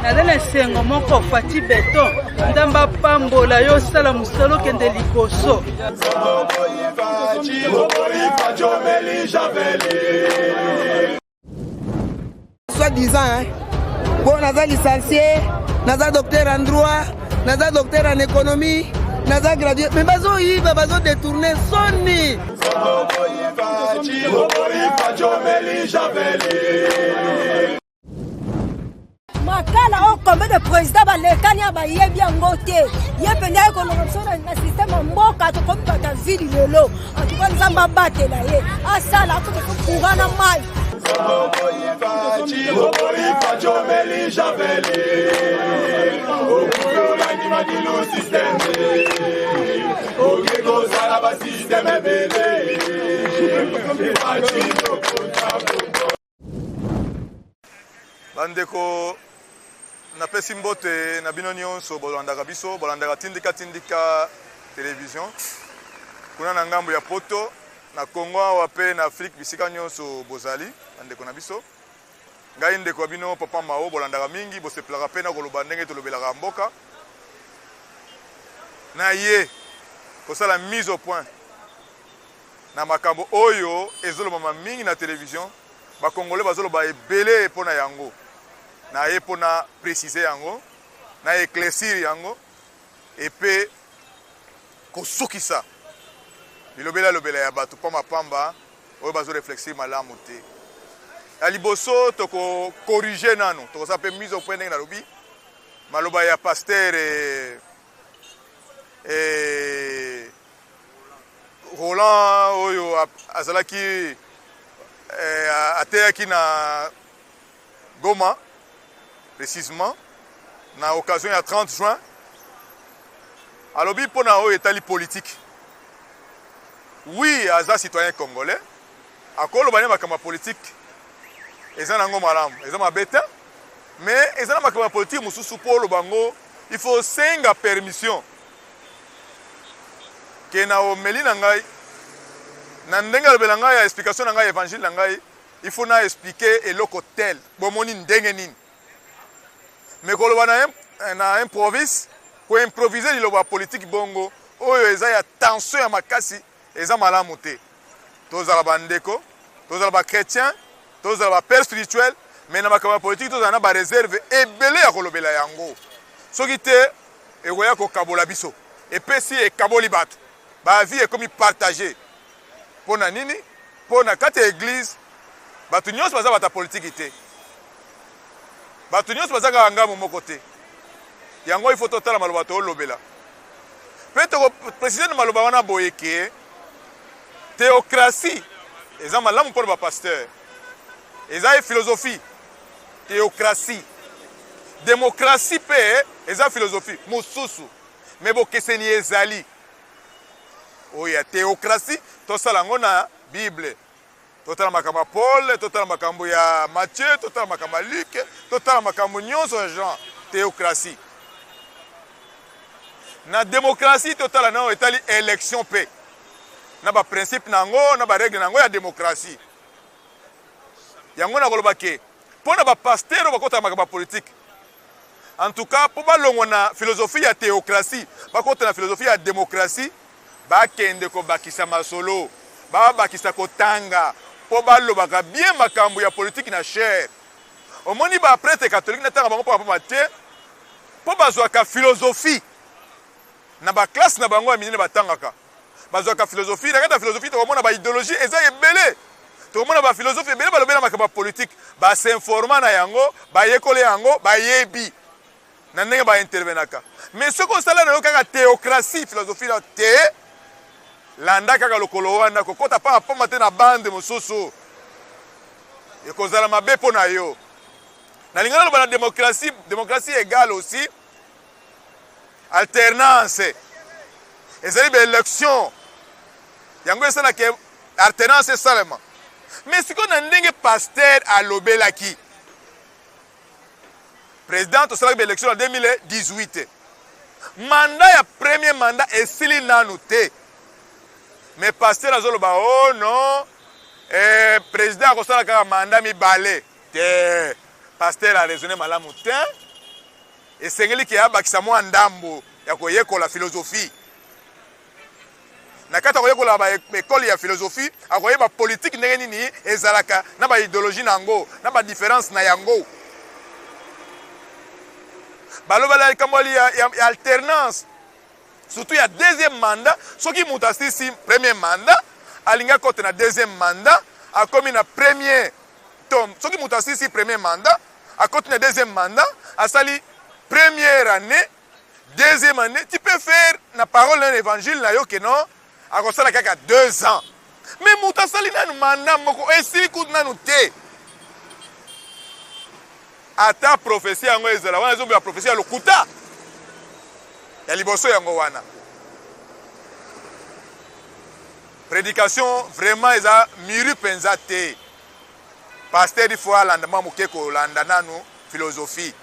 naza na esengo moko fati beton ndamba pambola yo osala mosolo kende liboso soi-disant bon naza licencié naza docteur en droit naza docteur en économie naza gradué mais bazoyiba bazodetourne soni makala o combien de président balekani ya bayebi yango te ye mpenza ye kolonga biso na systeme ya mboka tokomi bato ya vili lelo antuka nzambe abatela ye asala akoki kokuga na mai bandeko napesi mbote na bino nyonso bolandaka biso bolandaka tindika télévision kuna na ngambo ya poto na Congo awa pe na Afrique bisika nyonso bozali bandeko na biso ngai ndeko bino papa Mao bolandaka mingi bosepelaka pe na koloba ndenge tolobelaka mboka na ye kosala mise au point na makambo oyo ezolobama mingi na télévision bakongole bazoloba ebele mpona yango na ye mpona préciser yango na éclaircir yango epe kosukisa lobela ya bato mpo mapamba oyo bazoreflexir malamu te ya liboso tokokorrige nano tokosala mpe mise au point ndenge nalobi maloba ya paster Roland oyo azalaki ateyaki na Goma précisément na occasion ya 30 juin alobi mpona oyo etali politique oui aza citoyen congolais akoloba ne makambo politique eza nango malamu eza mabe te mais eza na makambo politique mosusu mpo oloba ngo il faut senga permission ke na omeli na ngai na ndenge alobela ngai ya explication na ngai évangile na ngai il faut na expliquer eloko tel bomoni ndenge nini mais koloba na improvise ko improviser liloba politique bongo oyo eza ya tension ya makasi eza malamu te tozala bandeko tozala ba chrétien tozala ba père spirituel mais na makambo politique tozala na ba réserve ebele ya kolobela yango soki te ekoya kokabola biso epesi ekaboli bato ba vie ekomi partagé mpona nini mpona kati ya église bato nyonso baza bata politiki te bato nyonso baza kaka ngambo moko te yango ifo totala maloba toolobela mpe tokoprécise na maloba wana boye ke théocratie eza malamu mpona bapasteur eza ye philosophie théocratie démocratie mpe eza philosophie mosusu me bokeseni ezali oyo ya théocratie tosala yango na bible totala makambo ya Paul totala makambo ya Matthieu totala makambo ya Luc totala makambo nyonso ya Jean théocratie na démocratie totala nao etali élection mpe na baprincipe nango na barègle nango ya démocratie yango nakoloba ke mpo na bapaster oyo bakotala makambo ya politique en tout cas mpo balongwa na philosophie ya théocratie bakota na philosophie ya démocratie bakende kobakisa masolo babakisa kotanga mpo balobaka bien makambo ya politique na chair omoni baprêtre catholique na tanga bango mpo bapama te mpo bazwaka philosophie na baklasse na bango ya minene batangaka bazwaka philosophie na kati ya philosophie tokomona baidéologie eza ebele tokomona baphilosophie ebele balobela makambo ya politique basinforma na yango bayekole yango bayebi na ndenge baintervenaka mais soki osala na yo kaka théocratie philosophie na te landa kaka lokolo wana kokota pamba te na bande mosusu ekozala mabe mpo na yo nalinga naloba na démocratie égale aussi alternance ezali baélection yango esalaka alternance esalema mais sikoyo na ndenge paster alobelaki président tosalaki baélection na 2018 mandat ya premier mandat esili nanu te mais paster azoloba oh non président akosala kaka mandat mibale te paster a raisonné malamu te esengeli ke abakisa mwa ndambo ya koyekola philosophie na kata koyekola ba école ya philosophie akoyeba politique ndenge nini ezalaka na ba idéologie nango na ba différence na yango balobala kamoli ya alternance surtout ya deuxième mandat soki mutasi si premier mandat alinga kote na deuxième mandat akomi na premier tom soki mutasi si premier mandat akote na deuxième mandat asali première année deuxième année tu peux faire na parole d'un évangile na yo que non akosala kaka 2 ans mais mutasali nanu mandat moko esili kutu nanu te ata prophétie yango ezala wana ezobela prophétie ya lokuta ya liboso yango wana prédication vraiment eza miru penza te pasteur il faut alanda moke kolanda nanu philosophie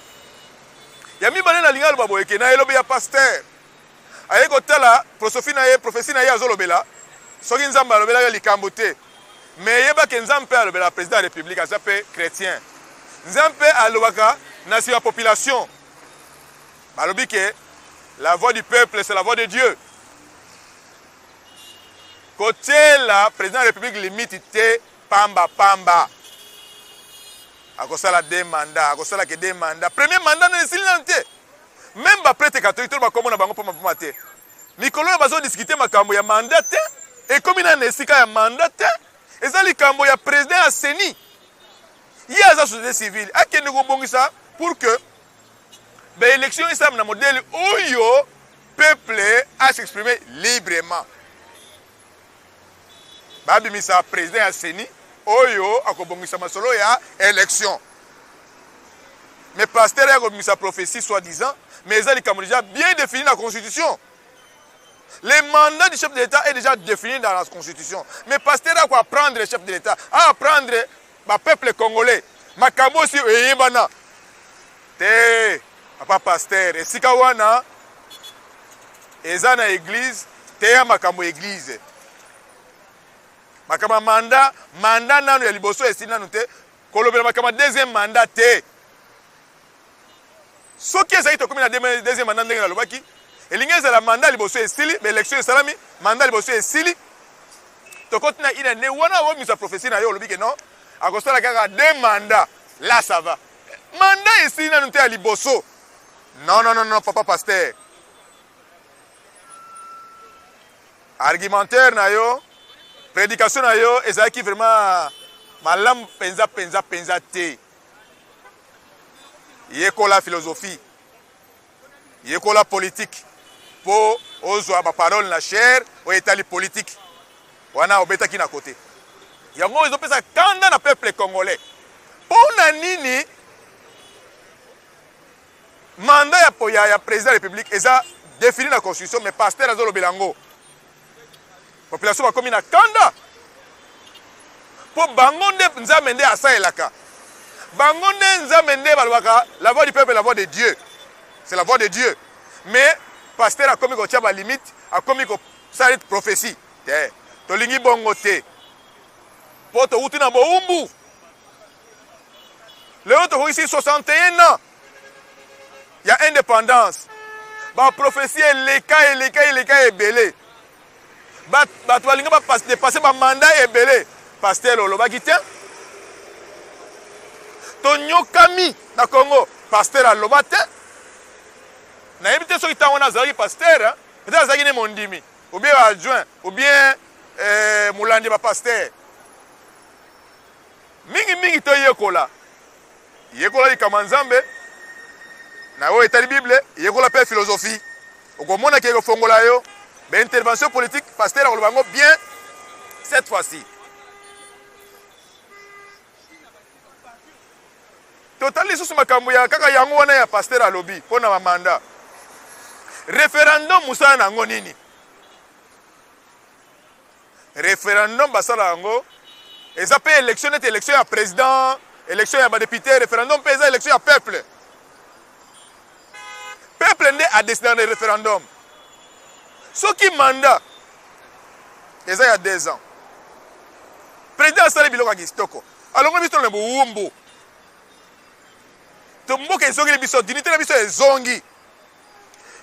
ya mibale na linga loba boyeke na elobe ya pasteur aye kotala prophétie na ye azolobela soki nzambe alobelaka likambo te mais yebake nzambe mpe alobela président ya république aza mpe chrétien nzambe alobaka na nsima population balobi ke la voix du peuple c'est la voix de Dieu kotela président de la république limite te pamba akosala 2 mandats akosala ke 2 mandats premier mandat na esili nanu te même baprêtre catholique to bakomona bango poma te mikolo oyo bazodiscute makambo ya mandat te ekomi nanu na esika ya mandat te eza likambo ya président ya seni ye aza société civile akende kobongisa pour que baélection esala na modèle oyo peuple a s'exprimer librement babimisa président ya seni oyo akobongisa masolo ya élection mais pasteur akobongisa prophétie soi-disant mais eza likambo déjà bien défini dans la constitution. Le mandat du chef de l'État est déjà défini dans la constitution, mais pasteur a quoi apprendre le chef de l'État, à apprendre le peuple congolais makambo si eyebana te papa pasteur esika wana eza na église te ya makambo église makama mandat nanu ya liboso esili nanu te kolobela makama deuxième mandat te soki ezali tokomi na deuxième mandat ndenge nalobaki elingi ezala mandat liboso esili baélection esalami mandat liboso esili tokoti na ina ne wana omisa prophétie na yo olobi ke non akosala kaka 2 mandats là ça va mandat esili nanu te ya liboso non papa pasteur argumentaire na yo prédication na yo ezalaki vraiment malamu penza te yekola philosophie yekola politique po ozwa ba parole na chair o etali politique wana obetaki na côté yango ezopesa kanda na peuple congolais pona nini mandat ya président de la république eza défini na constitution mais pasteur azolobela yango population bakomi na kanda po bango nde nzambe nde asalelaka bango nde nzambe nde balobaka la voix du peuple la voix de Dieu c'est la voix de Dieu mais pasteur akomi kotia ba limite akomi kosala prophétie te tolingi bongo te po touti na boumbu leo tokoki 61 ans ya indépendance ba prophétie eleka ebele bato balinga bapase bamandat ebele pasteur olobaki te tonyokami na Congo pasteur aloba te nayebi te soki ntango wana azalaki pasteur peut-être azalaki ne mondimi ou bien adjoint ou bien molandi bapasteur mingi toyekola likambo ya nzambe na oyo etali bible yekola mpe philosophie okomona ke ekofongola yo intervention politique pasteur akoloba yango bien cette fois-ci totali lisusu makambo ya kaka yango wana ya pasteur alobi mpona bamanda référendum mosala nango nini référendum basala yango eza mpe élection nete élection ya président élection ya badéputé référendum mpe eza élection ya peuple nde adécide na référendum soki mandat eza ya 2 ans président asali biloko ya kitoko alongo biso na bowumbu to mboka ezongi biso dignité na biso ezongi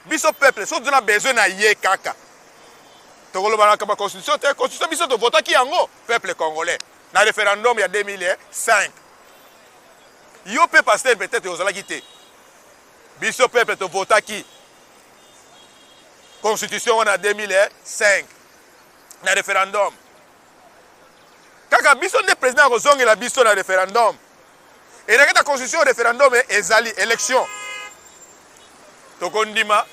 biso peuple so dona besoin na ye kaka tokoloba na kaba constitution te constitution biso to votaki yango peuple congolais na référendum ya 2005 yo pe pasteur peut-être ozalaki te biso peuple to votaki constitution en 2005 na référendum kaka biso nde président kozongela biso na référendum et na kata constitution référendum ezali élection tokondima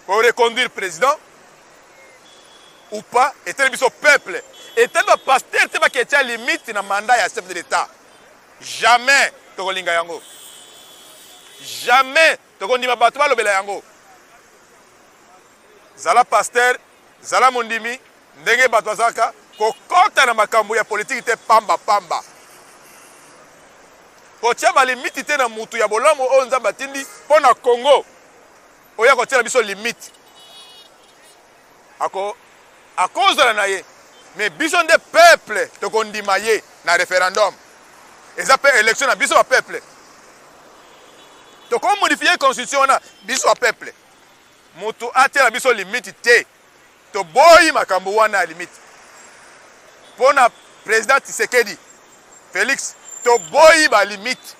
pour reconduire président ou pas et tel biso peuple et tel pasteur te ba ketia limite na mandat ya chef de l'état jamais tokolinga yango jamais tokondima bato balobela yango zala pasteur zala mondimi ndenge bato azaka kokota na makambo ya politique te pamba pamba kotia balimite te na mutu ya bolamu oyo nzambe atindi mpo na Congo oya kotia na biso limite akozala na ye mais biso nde peuple tokondima ye na référendum eza mpe élection na biso ba peuple tokomodifie constitution wana biso ba peuple mutu atia na biso limite te toboyi makambo wana ya limite mpo na président Tshisekedi Félix toboyi balimite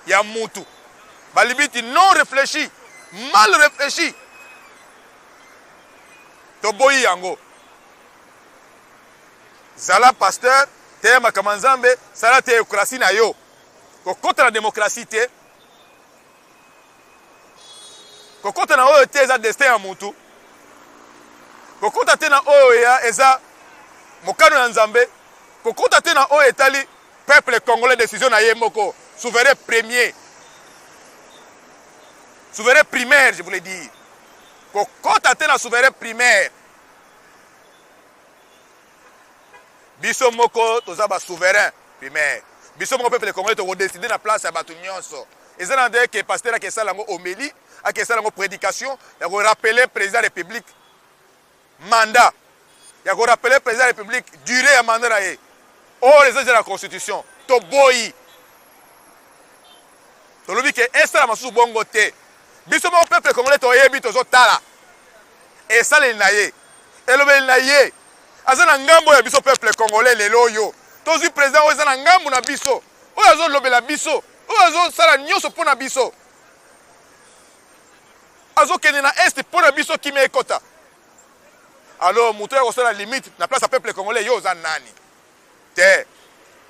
ya mutu balimite non réfléchi mal réfléchi toboyi yango zala pasteur te makambo nzambe sala théocratie na yo kokota na démocratie te kokota na oyo te eza destin ya mutu kokota te na oyo ya eza mokano ya nzambe kokota te na oyo etali peuple congolais décision na ye moko souverain premier souverain primaire je voulais dire kokota te na souverain primaire biso moko toza ba souverain primaire biso moko peuple congolais to décider na place ya bato nyonso eza na ndenge ke pasteur akesala yango homélie akesala yango prédication ya ko rappeler président de la république mandat ya ko rappeler président de la république durée ya mandat na ye oh les de la constitution to boyi to lobi ke esala masusu bongo te biso moko peuple congolais to yebi to zo tala esala na ye elobeli na ye aza na ngambo ya biso peuple congolais lelo yo tozwi président oyo eza na ngambo na biso oyo azolobela biso oyo azosala nyonso mpo na biso azokende na este mpo na biso kimia ekota alors moto ya kosala limite na place ya peuple congolais yo oza nani te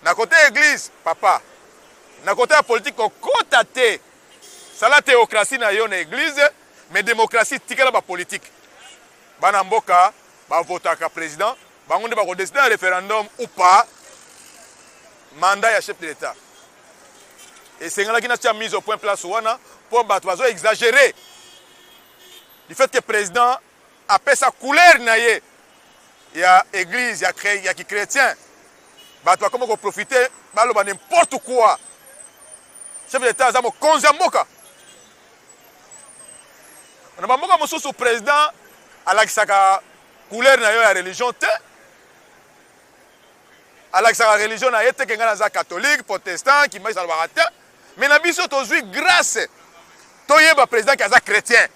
na côté église papa na côté ya politique kokota te sala théocratie na yo na église mais démocratie tikala bapolitique bana mboka bavotaka président bango nde bakodeside na référendum ou pas mandat ya chef de l'état esengelaki na tia mise au point place wana mpo bato bazo exagéré du fait que président apesa couleur na ye ya église ya kichrétien bato bakoma koprofite baloba n'importe quoi chef de l'état aza mokonzi ya mboka na bamboka mosusu président alakisaka couleur na yo ya religion te alakisaka religion na ye te ke ngai naza catholique protestant kimai alobaka te mais na biso tozwi grâce toyeba président ki aza chrétien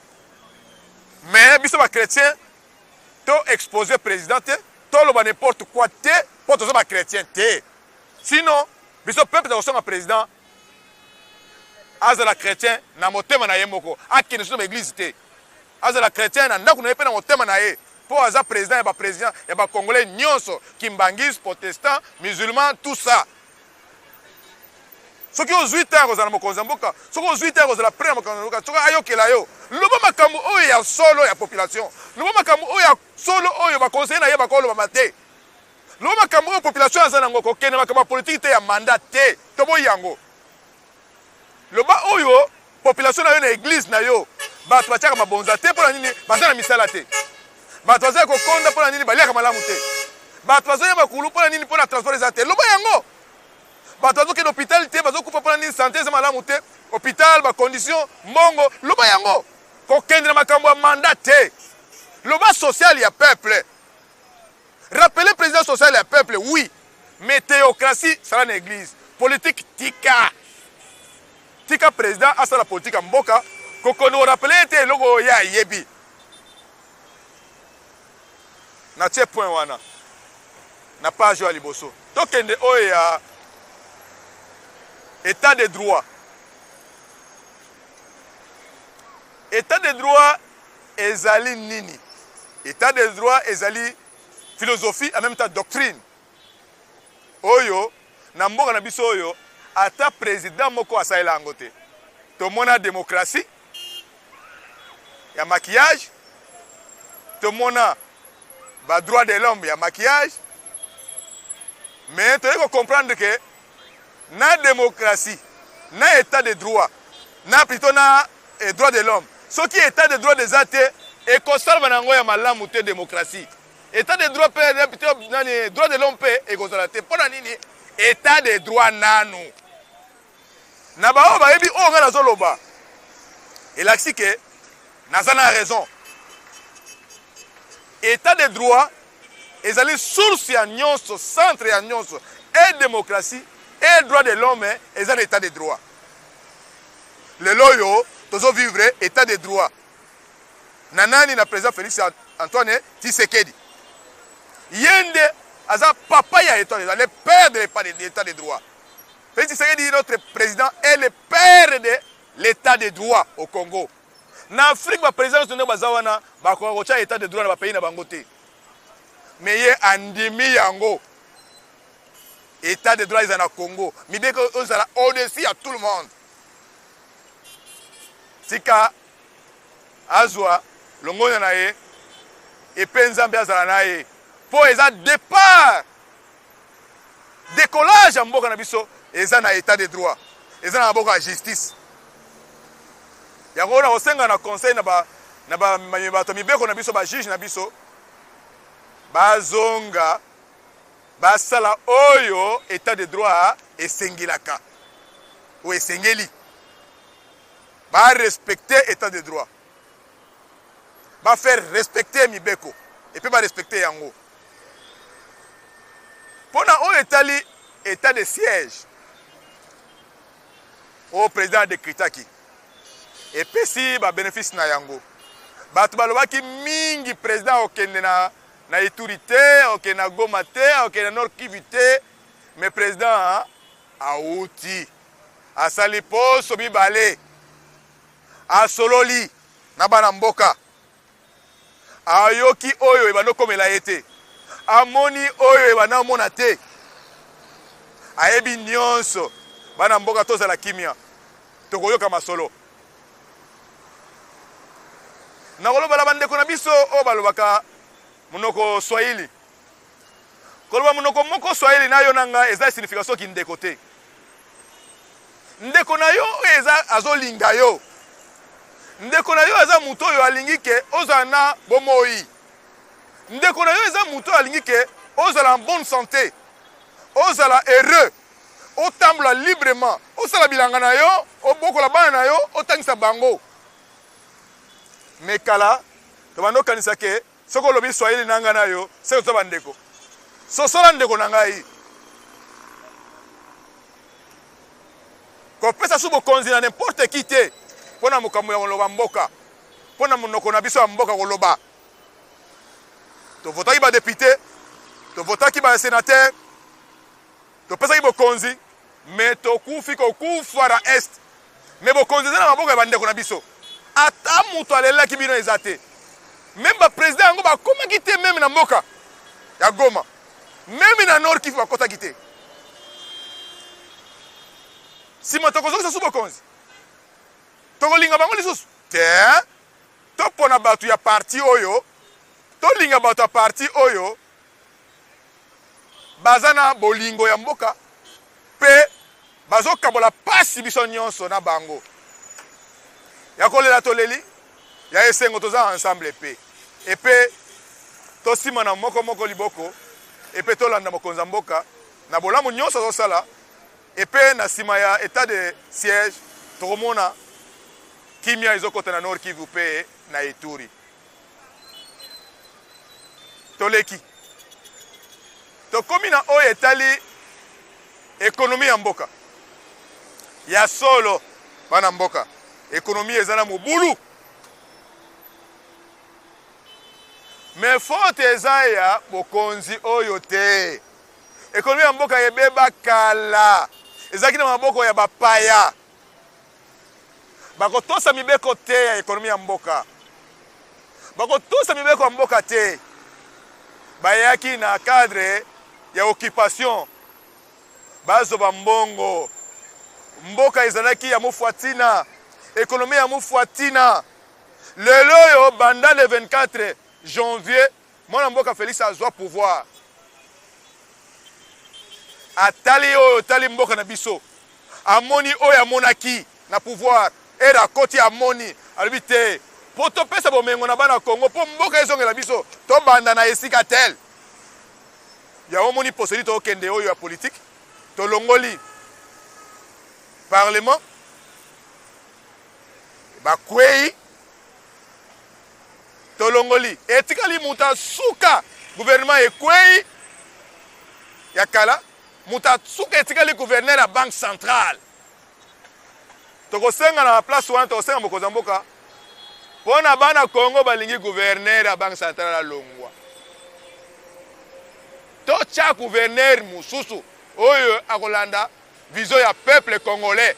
mais biso bachrétien to exposé président te toloba n'importe quoi te mpo toza bachrétien te sinon biso peuple tokosonga président azala chrétien na motema na ye moko akende soki na baeglise te azala chrétien na ndako na ye mpe na motema na ye mpo aza président ya baprésident ya bacongolais nyonso kimbangis protestant musulman tout ça soki ozwi te akozala mokonzi ya mboka soki ozwi te akozala premier mokonzi ya mboka soki ayokela yo loba makambo oyo ya solo ya population loba makambo oyo ya solo oyo bakonseiller na ye bakolobama te loba makambo oyo population aza nango kokende makambo ya politike te ya mandat te toboyi yango loba oyo population na yo na église na yo bato batiaka mabonza te mpo na nini baza na misala te bato baza kokonda mpo na nini baliaka malamu te bato bazoya makulu mpo na nini mpo na transport eza te loba yango bato bazokende hôpital te bazokufa mpo na nini santé eza malamu te hôpital bacondition mbongo loba yango kokende na makambo ya mandat te loba social ya peuple rappeler président social ya peuple oui mais théocratie sala na église politique tika président asa la politique ya mboka kokono rappeler te eloko ya yebi na tie point wana na page ya liboso tokende oyo ya état de droit. État de droit ezali nini? État de droit ezali philosophie en même temps doctrine. Oyo na mboka na biso oyo ata président moko asalela yango te. Tomona démocratie ya maquillage. Tomona ba droit de l'homme ya maquillage. Mais tu dois comprendre que na démocratie, na état de droit, na plutôt na droit de l'homme. Ce qui est état de droit des athées et constamment nango ya malamu te démocratie. État de droit plutôt nani droit de l'homme et consolate. Pona nini état de droit nanu. Na ba ba yebi o ngana zoloba. Et là si que nazana raison. État de droit ezali source ya nyonso, centre ya nyonso et démocratie et droit de l'homme et un état de droit. Le loyo tozo vivre état de droit. Nanani na président Félix Antoine Tshisekedi. Yende aza papa ya état, le père de l'état de droit. Félix Tshisekedi notre président est le père de l'état de droit au Congo. Na Afrique ba président sonne bazawana ba ko cha état de droit na ba pays na bango te. Mais ye andimi yango. État de droit dans le Congo. Mais dès que on sera au-dessus à tout le monde. Tika azwa longona nae et penzambe azala nae. Pour eza départ décollage en mboka na biso eza na état de droit. Eza na mboka justice. Yango na osenga na conseil na ba bato mibeko na biso ba juge na biso bazonga basala oyo état de droit esengilaka ou esengeli ba respecter état de droit ba faire respecter mibeko et puis ba respecter yango pona o etali état de siège au président de Kritaki et puis si ba bénéfice na yango bato balobaki mingi président okende na Ituri te, ok na Goma te, ok na Nord Kivu te, mais président auti asali poso bibale asololi na bana mboka ayoki oyo ebano komela ete amoni oyo ebana mona te ayebi nyonso bana mboka tozala kimia tokoyoka masolo na koloba bandeko na biso o balobaka munoko Swahili. Koloba munoko moko Swahili na yo nanga eza signification ki ndeko te. Ndeko na yo eza azolinga yo. Ndeko na yo eza muto yo alingi ke ozana bomoi. Ndeko na yo eza muto alingi ke ozala en bonne santé. Ozala heureux. Otambula librement. Osala bilanga na yo, obokola bana na yo, otangisa bango. Mekala to bando kanisa ke soko lobi Swahili nanga na yo, c'est to bandeko. So sola ndeko nanga yi. Ko pesa subo konzi na n'importe qui te. Pona mukamu ya loba mboka. Pona munoko na biso ya mboka ko loba. To votaki ba député, to votaki ba sénateur. To pesa ki bo konzi, mais to kufi ko kufara est. Mais bo konzi na mboka ya bandeko na biso. Ata muto alela ki bino ezate. Même le président Ango va comment quitter même na mboka ya Goma. Même na Nord Kivu va kota quitter. Si motoko zo subo konzi. Toko linga bango lisusu. Te. To pona batu ya parti oyo. To linga batu ya parti oyo. Bazana bolingo ya mboka. Pe bazo kabola pasi biso nyonso na bango. Ya kolela toleli. Ya esengo toza ensemble epé. Epé tosima na moko liboko. Epé tolanda mokonza mboka. Na bolamu nyonso tozosala. Epé na sima ya état de siège. Tokomona kimia ezokota na Nord Kivu pe na Ituri. Toleki. Tokomi na oyo etali économie ya mboka ya solo bana mboka économie ezana mobulu mais faute eza ya bokonzi oyo te économie ya mboka ebeba kala ezaki na maboko ya bapaya bakotosa mibeko te ya économie ya mboka bakotosa mibeko ya mboka te bayaki na cadre ya occupation bazoba mbongo mboka ezalaki ya mufuatina économie ya mufuatina lelo yo banda le 24 janvier mwana mboka Félix azwa pouvoir atali oyo tali mboka na biso amoni oyo amonaki na pouvoir era koti amoni alobi te po topesa bomengo na bana Congo po mboka ezongela biso tobanda na esika tel ya omoni poseli tokende oyo ya politique tolongoli parlement bakwei tolongoli etikali muta suka gouvernement ekwei ya kala muta suka etikali gouverneur ya banque centrale tokosenga na place wana tokosenga mokonzi ya mboka mpona bana Congo balingi gouverneur ya banque centrale alongwa totya gouverneur mususu oyo akolanda vision ya peuple congolais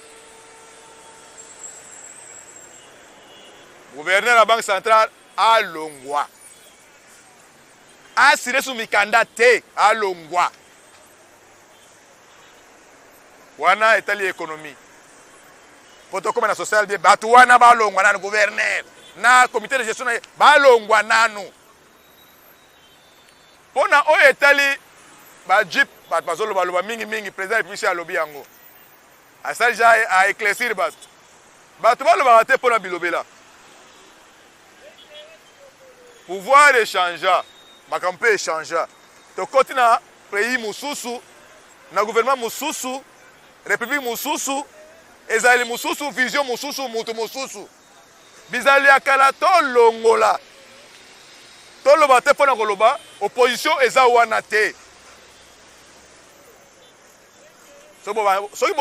gouverneur ya banque centrale alongwa asire su mikanda te alongwa wana etali économie protokole na social bien batu wana balongwa na gouverneur na comité de gestion balongwa nanu pona oyo etali ba jip bazoloba loba mingi président république alobi yango asali ja a éclaircir batu baloba te pona bilobela pouvoir échanger makampe échanger tokoti na pays mususu na gouvernement mususu république mususu ezali mususu vision mususu mutu mususu bizali akala tolongola toloba te pona koloba opposition eza wana te soki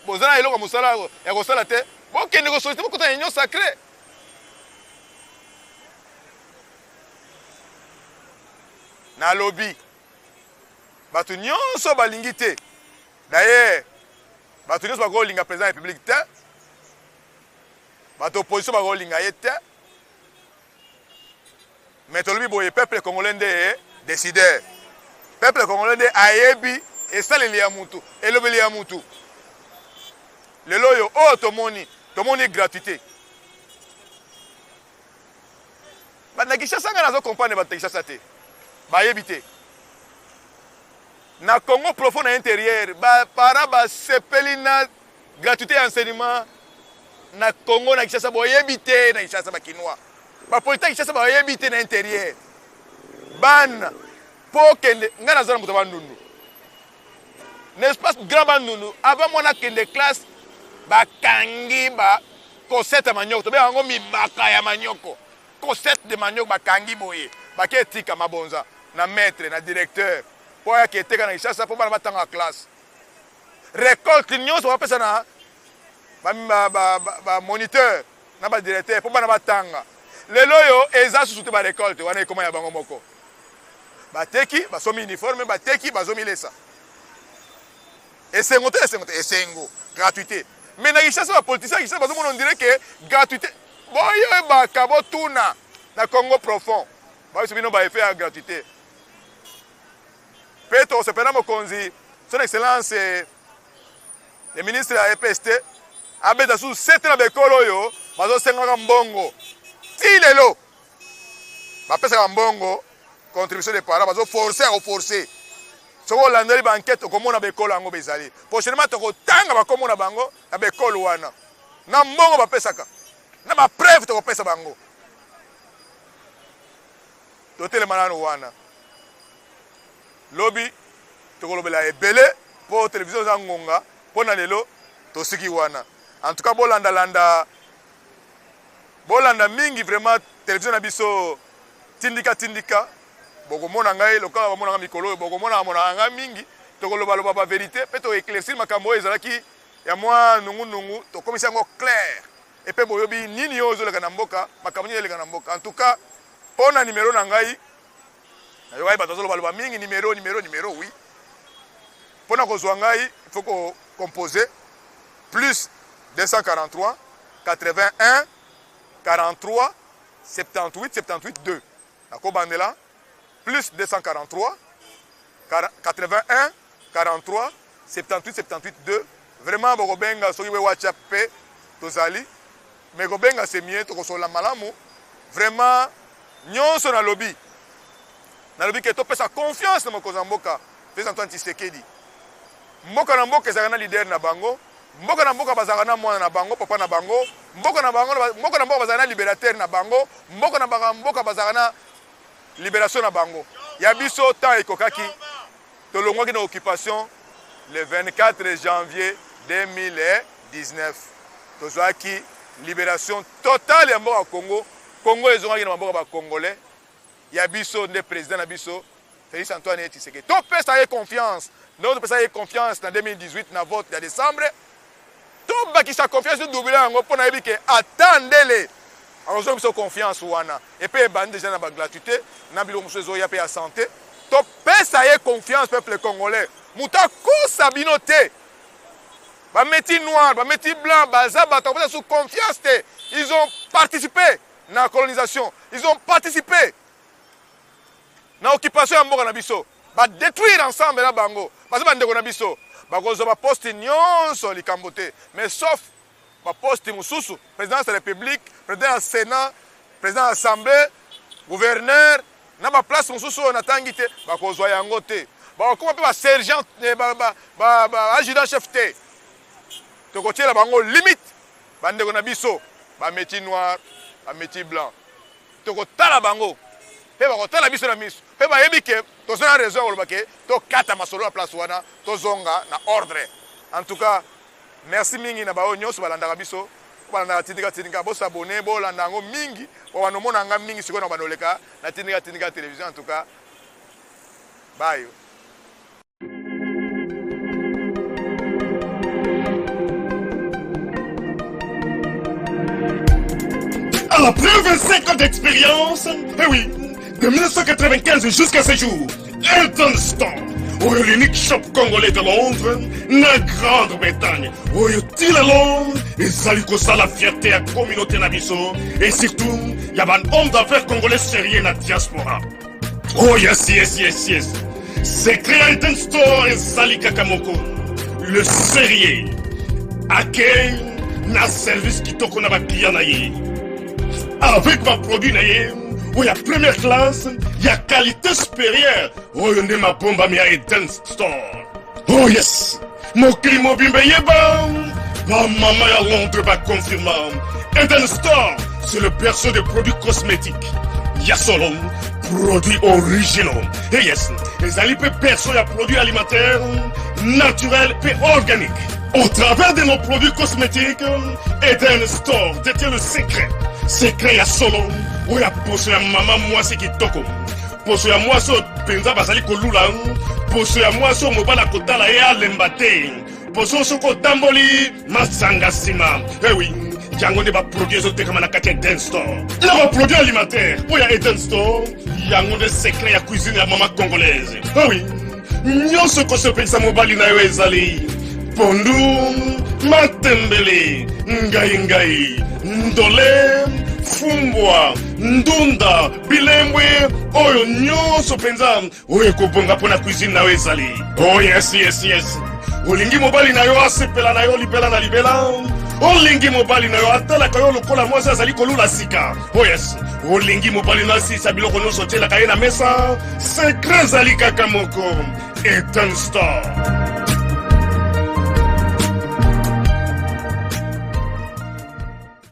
bozana eloko mosala ya kosala te bokende kosolite bokota union sacré na lobby bato nyonso balingi te d'ailleurs bato nyonso bakolinga président république te bato opposition bakolinga ye te mais tolobi boye peuple congolais nde décideur peuple congolais nde ayebi esaleli ya mutu elobeli ya mutu lelo oyo oyo tomoni gratuité bana Kinshasa nga nazo comprendre bato Kinshasa te bayebi te na Congo profond na intérieur para basepeli na gratuité ya enseignement na Congo na Kinshasa boyebi te na Kinshasa bakinois bapolitiki Kinshasa bayebi te na intérieur bana po kende nga nazala moto bandundu n'est-ce pas grand bandundu avant mwana kende classe bakangi ba kosete manyoko tobe yango mibaka ya manyoko kosete de manyoko bakangi boye baketika mabonza na maître na directeur po ya keteka na Kinshasa po bana batanga classe récolte nyonso bapesa na ba moniteur na ba directeur po bana batanga lelo yo eza susu te ba récolte wana ekoma ya bango moko bateki basomi uniforme bateki bazomi lesa esengo gratuité mais na Kinshasa ba politicien Kinshasa bazomona on dirait que gratuité boyo baka botuna na Congo profond bayo bino ba effet ya gratuité Peto sepena mokonzi son excellence le ministre ya EPST abeta sous 7 na bekolo yo bazo senga mbongo ti lelo bapesa mbongo contribution des parents bazo forcer soko landeli ba enquête okomona bekolo yango bezali prochainement tokotanga bakomona bango na bekolo wana na mbongo bapesaka na ba preuve tokopesa bango totele manano wana lobby tokolobela ebele po télévision za ngonga po na lelo tosiki wana en tout cas bolanda mingi vraiment télévision na biso tindika bokomona ngai lokala bamona nga mikolo bokomona mona nga mingi tokoloba ba vérité pe to éclaircir makambo ezalaki ya mwa nungu to komisa ngo clair et pe boyobi nini yo zoleka na mboka makambo nini eleka na mboka. En tout cas pona numéro na ngai na yo ba tozolo ba mingi numéro oui. Pona kozwa ngai il faut ko composer plus 243 81 43 78 2. Nako bandela plus 243 81 43 78 2. Vraiment bokobenga soki we WhatsApp pe tozali mais kobenga c'est mieux to kosola malamu. Vraiment nyonso na lobby ke to pesa confiance na mokonzi mboka Félix Antoine Tshisekedi. Mboka na mboka ezalaka na leader na bango, mboka na mboka bazalaka na mwana na bango, papa na bango, mboka na mboka bazalaka na libérateur na bango, mboka na mboka bazalaka na libération na bango. Ya biso temps ekokaki tolongwaki na occupation le 24 janvier 2019. Tozwaki libération totale ya mboka Congo. Congo ezongaki na mboka ba congolais. Ya biso nde président na biso Félix Antoine Tshisekedi. To pesa ye confiance. Nous pesa ye confiance en 2018 na vote de décembre. To bakisa confiance de doubler yango pona yebi ke attendez-les. Alors nous avons confiance wana. Et puis bande déjà na ba gratuité, na bilo musezo ya pe ya santé. To pesa ye confiance peuple congolais. Muta ko sabinote. Ba meti noir, ba meti blanc, baza bata sous confiance. Ils ont participé dans la colonisation. Ils ont participé dans l'occupation de mboka na biso. Ba détruire ensemble la bango. Parce que bandeko na biso, ba kozo ba poste nyonso likambote. Mais sauf ba poste mususu, président de la République, président du Sénat, président de l'Assemblée, gouverneur, na ba place mususu na tangite, ba kozo yango te. Ba ko ba sergent ba adjudant chef te. To ko tiela bango limite. Bandeko na biso, ba métier noir, ba métier blanc. To ko tala bango. Pe ba ko tala biso na miso. Pe ba yebi ke to zona raison ko lobake to kata masolo na place wana to zonga na ordre. En tout cas, merci mingi na ba onyoso balanda biso. Balanda tindika bo s'abonner bo landa ngo mingi. Bo banomona nga mingi siko na banoleka na tindika télévision. En tout cas, bye. Après 25 ans d'expérience, eh oui, de 1995 jusqu'à ce jour, Eltonstar, l'unique shop congolais de Londres, la Grande-Bretagne, où il est Londres, et Zaliko ça la fierté à la communauté Nabiso, et surtout, il y a un homme d'affaires congolais sérieux dans la diaspora. Oh yes. C'est créé Eltonstar et Zalika Kamoko, le sérieux, à quel na service qui toko na ba client na ye. Avec ma produit, il y a première classe, il y a qualité supérieure. Oh, il y a ma bombe à Eden Store. Oh yes, mon climat bimbe yeba. Ma maman à Londres va confirmer. Eden Store, c'est le berceau des produits cosmétiques. Il y a solo produits originaux. Et yes, les alipes perso y a produits alimentaires, naturels et organiques. Au travers de nos produits cosmétiques, Eden Store détient le secret. Secret ya solo, où ya poso ya maman mwasi kitoko. Poso ya mwasi penza basali kolula. Poso ya mwasi mobala kotala ya lembate. Poso soko tamboli masanga sima. Eh oui, yango ne ba produits ezoteka na kati ya Eden Store. Na ba produits alimentaires, où ya Eden Store, yango ne secret ya cuisine ya maman congolaise. Eh oui, nyonso ko se pensa mobali na yo ezali. Pondu, matembele, ngai, ndole, fumbwa, ndunda, bilembwe, oyo nyonso penza, oyo kobonga pona cuisine na ezali. Oh yes. Olingi mobali na yo asepela na yo libela na libela. Olingi mobali na yo atala kayo lokola mwasi azali kolula sika. Oh yes. Olingi mobali na sisa biloko nyonso tiela kaye na mesa. Secret zali kaka moko. Eden Store.